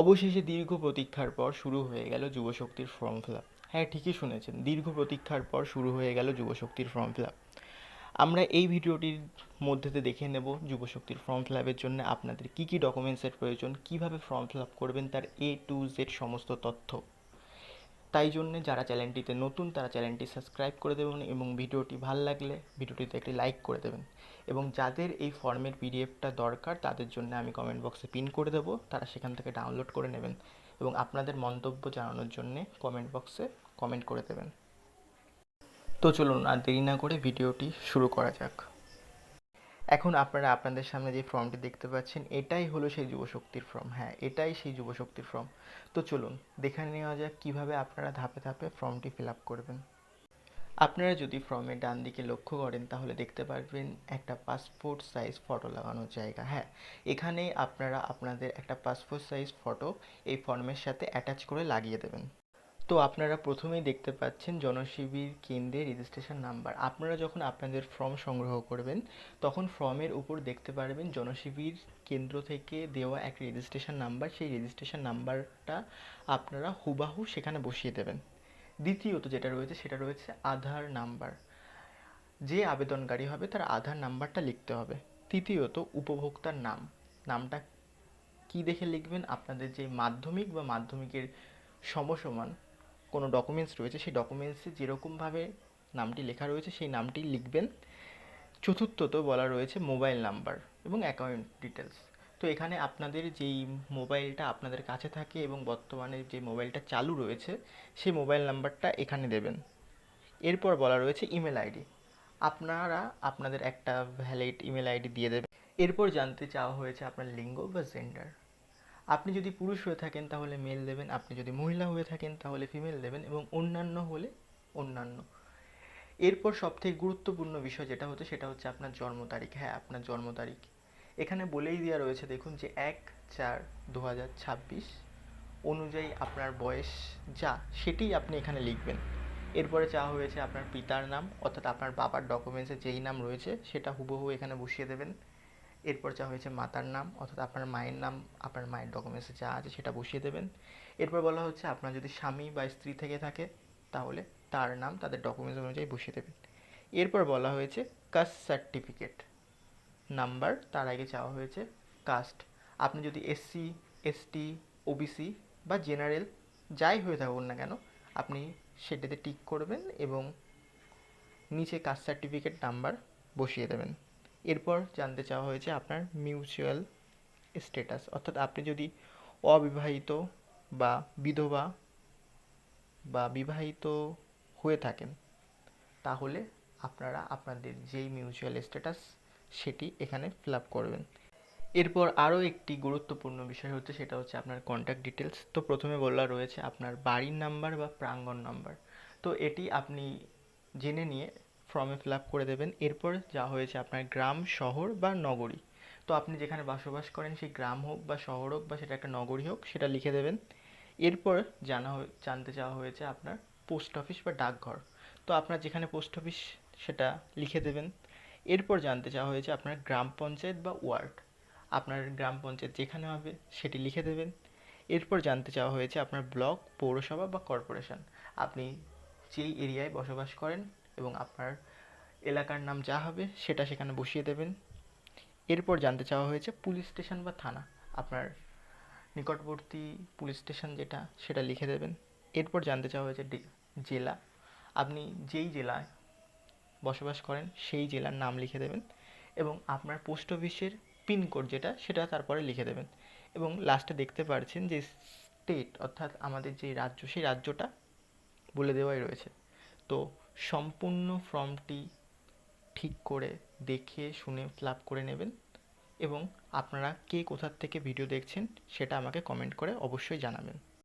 অবশেষে দীর্ঘ প্রতীক্ষার পর শুরু হয়ে গেল যুবশক্তির ফর্ম ফিল আপ। হ্যাঁ, ঠিকই শুনেছেন, দীর্ঘ প্রতীক্ষার পর শুরু হয়ে গেল যুবশক্তির ফর্ম ফিল আপ। আমরা এই ভিডিওটির মধ্যেতে দেখে নেব যুবশক্তির ফর্ম ফিল আপের জন্য আপনাদের কী কী ডকুমেন্টসের প্রয়োজন, কীভাবে ফর্ম ফিল আপ করবেন, তার A to Z সমস্ত তথ্য। তাই জন্যে যারা চ্যানেলটিতে নতুন তারা চ্যানেলটি সাবস্ক্রাইব করে দেবেন এবং ভিডিওটি ভাল লাগলে ভিডিওটিতে একটি লাইক করে দেবেন। এবং যাদের এই ফর্মের পিডিএফটা দরকার তাদের জন্য আমি কমেন্ট বক্সে পিন করে দেবো, তারা সেখান থেকে ডাউনলোড করে নেবেন এবং আপনাদের মন্তব্য জানানোর জন্যে কমেন্ট বক্সে কমেন্ট করে দেবেন। তো চলুন আর দেরি না করে ভিডিওটি শুরু করা যাক। এখন আপনারা আপনাদের সামনে যে ফর্মটি দেখতে পাচ্ছেন এটাই হলো সেই যুবশক্তির ফর্ম। হ্যাঁ, এটাই সেই যুবশক্তির ফর্ম। তো চলুন দেখে নেওয়া যাক কীভাবে আপনারা ধাপে ধাপে ফর্মটি ফিল আপ করবেন। আপনারা যদি ফর্মের ডান দিকে লক্ষ্য করেন তাহলে দেখতে পারবেন একটা পাসপোর্ট সাইজ ফটো লাগানোর জায়গা। হ্যাঁ, এখানে আপনারা আপনাদের একটা পাসপোর্ট সাইজ ফটো এই ফর্মের সাথে অ্যাটাচ করে লাগিয়ে দেবেন। তো আপনারা প্রথমেই দেখতে পাচ্ছেন জনশিবির কেন্দ্রের রেজিস্ট্রেশন নাম্বার। আপনারা যখন আপনাদের ফর্ম সংগ্রহ করবেন তখন ফর্মের উপর দেখতে পারবেন জনশিবির কেন্দ্র থেকে দেওয়া এক রেজিস্ট্রেশন নাম্বার, সেই রেজিস্ট্রেশন নাম্বারটা আপনারা হুবাহু সেখানে বসিয়ে দেবেন। দ্বিতীয়ত যেটা রয়েছে সেটা রয়েছে আধার নাম্বার। যে আবেদনকারী হবে তার আধার নাম্বারটা লিখতে হবে। তৃতীয়ত উপভোক্তার নাম। নামটা কী দেখে লিখবেন? আপনাদের যে মাধ্যমিক বা মাধ্যমিকের সমসমান কোনো ডকুমেন্টস রয়েছে সেই ডকুমেন্টসে যেরকমভাবে নামটি লেখা রয়েছে সেই নামটি লিখবেন। চতুর্থত বলা রয়েছে মোবাইল নাম্বার এবং অ্যাকাউন্ট ডিটেলস। তো এখানে আপনাদের যেই মোবাইলটা আপনাদের কাছে থাকে এবং বর্তমানে যে মোবাইলটা চালু রয়েছে সেই মোবাইল নাম্বারটা এখানে দেবেন। এরপর বলা রয়েছে ইমেল আইডি। আপনারা আপনাদের একটা ভ্যালিড ইমেল আইডি দিয়ে দেবেন। এরপর জানতে চাওয়া হয়েছে আপনার লিঙ্গ বা জেন্ডার। আপনি যদি পুরুষ হয়ে থাকেন তাহলে মেল দেবেন, আপনি যদি মহিলা হয়ে থাকেন তাহলে ফিমেল দেবেন এবং অন্যান্য হলে অন্যান্য। এরপর সবথেকে গুরুত্বপূর্ণ বিষয় যেটা হচ্ছে সেটা হচ্ছে আপনার জন্ম তারিখ। হ্যাঁ, আপনার জন্ম তারিখ এখানে বলেই দেওয়া রয়েছে, দেখুন যে 1/4/2026 অনুযায়ী আপনার বয়স যা সেটিই আপনি এখানে লিখবেন। এরপরে চাওয়া হয়েছে আপনার পিতার নাম, অর্থাৎ আপনার বাবার ডকুমেন্টসে যেই নাম রয়েছে সেটা হুবহু এখানে বসিয়ে দেবেন। এরপর চাওয়া হয়েছে মাতার নাম, অর্থাৎ আপনার মায়ের নাম আপনার মায়ের ডকুমেন্টসে যা আছে সেটা বসিয়ে দেবেন। এরপর বলা হচ্ছে আপনার যদি স্বামী বা স্ত্রী থেকে থাকে তাহলে তার নাম তাদের ডকুমেন্টস অনুযায়ী বসিয়ে দেবেন। এরপর বলা হয়েছে কাস্ট সার্টিফিকেট নাম্বার, তার আগে চাওয়া হয়েছে কাস্ট। আপনি যদি এসসি, এসটি, ওবিসি বা জেনারেল যাই হয়ে থাকুন না কেন আপনি সেটাতে টিক করবেন এবং নিচে কাস্ট সার্টিফিকেট নাম্বার বসিয়ে দেবেন। এরপর জানতে চাওয়া হয়েছে আপনার মিউচুয়াল স্ট্যাটাস, অর্থাৎ আপনি যদি অবিবাহিত বা বিধবা বা বিবাহিত হয়ে থাকেন তাহলে আপনারা আপনাদের যেই মিউচুয়াল স্ট্যাটাস সেটি এখানে ফিল আপ করবেন। এরপর আরও একটি গুরুত্বপূর্ণ বিষয় হচ্ছে সেটা হচ্ছে আপনার কন্ট্যাক্ট ডিটেলস। তো প্রথমে বলা রয়েছে আপনার বাড়ির নাম্বার বা প্রাঙ্গণ নাম্বার। তো এটি আপনি জেনে নিয়ে ফর্মে ফিল আপ করে দেবেন। এরপর যা হয়েছে আপনার গ্রাম, শহর বা নগরী। তো আপনি যেখানে বসবাস করেন সেই গ্রাম হোক বা শহর হোক বা সেটা একটা নগরী হোক সেটা লিখে দেবেন। এরপর জানতে চাওয়া হয়েছে আপনার পোস্ট অফিস বা ডাকঘর। তো আপনার যেখানে পোস্ট অফিস সেটা লিখে দেবেন। এরপর জানতে চাওয়া হয়েছে আপনার গ্রাম পঞ্চায়েত বা ওয়ার্ড। আপনার গ্রাম পঞ্চায়েত যেখানে হবে সেটি লিখে দেবেন। এরপর জানতে চাওয়া হয়েছে আপনার ব্লক, পৌরসভা বা কর্পোরেশন। আপনি যেই এরিয়ায় বসবাস করেন এবং আপনার এলাকার নাম যা হবে সেটা সেখানে বসিয়ে দেবেন। এরপর জানতে চাওয়া হয়েছে পুলিশ স্টেশন বা থানা। আপনার নিকটবর্তী পুলিশ স্টেশন যেটা সেটা লিখে দেবেন। এরপর জানতে চাওয়া হয়েছে জেলা। আপনি যেই জেলায় বসবাস করেন সেই জেলার নাম লিখে দেবেন এবং আপনার পোস্ট অফিসের পিনকোড যেটা সেটা তারপরে লিখে দেবেন। এবং লাস্টে দেখতে পাচ্ছেন যে স্টেট, অর্থাৎ আমাদের যে রাজ্য সেই রাজ্যটা বলে দেওয়াই রয়েছে। তো সম্পূর্ণ ফর্মটি ঠিক করে দেখে শুনে ফিল আপ করে নেবেন এবং আপনারা কে কোথার থেকে ভিডিও দেখছেন সেটা আমাকে কমেন্ট করে অবশ্যই জানাবেন।